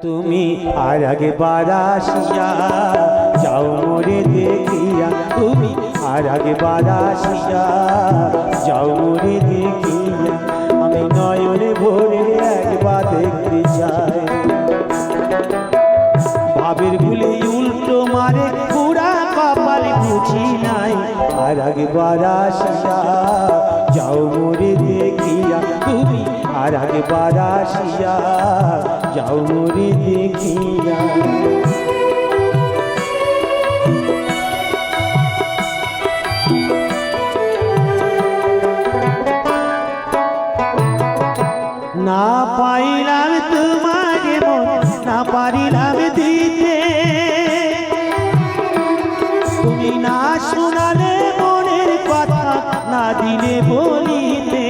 তুমি আর একবার আসিয়া যাও মোরে দেখিয়া, তুমি আর একবার আসিয়া যাও মোরে দেখিয়া, আমি নয়নে ভরে একবার দেখতে চাই। ভাবের ভুলে উল্টো মারে পুরা কপাল বুঝি নাই, আর একবার আসিয়া যাও মোরে দেখিয়া, তুমি আর একবার আসিয়া যাও মোরে দেখিয়া। না পাইলাম তোমাকে মন, না পারিলাম দিতে, তুমি না শোনালে মনের কথা, না দিলে বলিতে।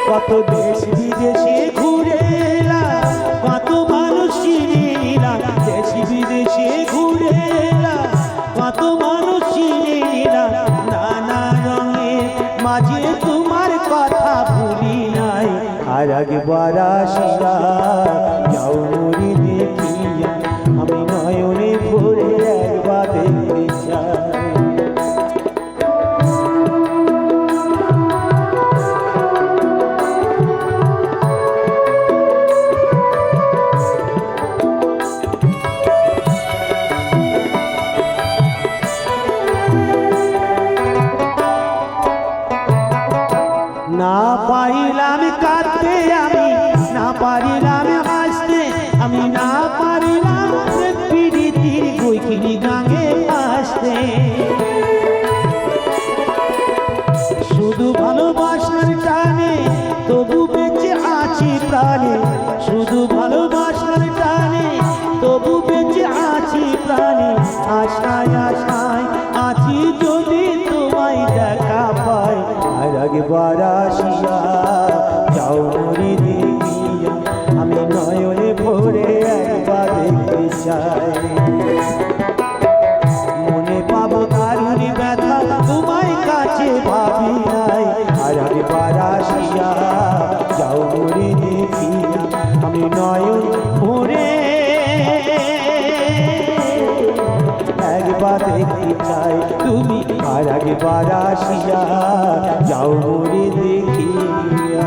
কত দেশ বিদেশে ঘুরে এলাম, কত মানুষ চিনে নিলাম, দেশ বিদেশে ঘুরে এলাম, কত মানুষ চিনে নিলাম, নানা রঙের মাঝে তোমার কথা ভুলি নাই, আর একবার আসিয়া যাও মোরে দেখিয়া, আমি নয়নে ভরে একবার দেখতে চাই। না পারিলাম কাঁদতে আমি, না পারিলাম হাসতে আমি, না পারিলাম প্রীতির বইখিনি গাঙে আসতে। শুধু ভালোবাসার টানে তবু বেঁচে আছি প্রাণে, শুধু ভালোবাসার টানে তবু বেঁচে আছি প্রাণে, আশায় আশায় আছি যদি তোমায় দেখা পাই, আর একবার আসিয়া যাও মোরে দেখিয়া, আমি নয়নে ভরে একবার দেখতে চাই। মনে পাবো দারুণ ব্যথা তোমায় কাছে ভাবি নাই, আর একবার আসিয়া যাও মোরে দেখিয়া, আমি নয়ন ভরে একবার দেখতে চাই, তুমি আর একবার আসিয়া যাও মোরে দেখিয়া।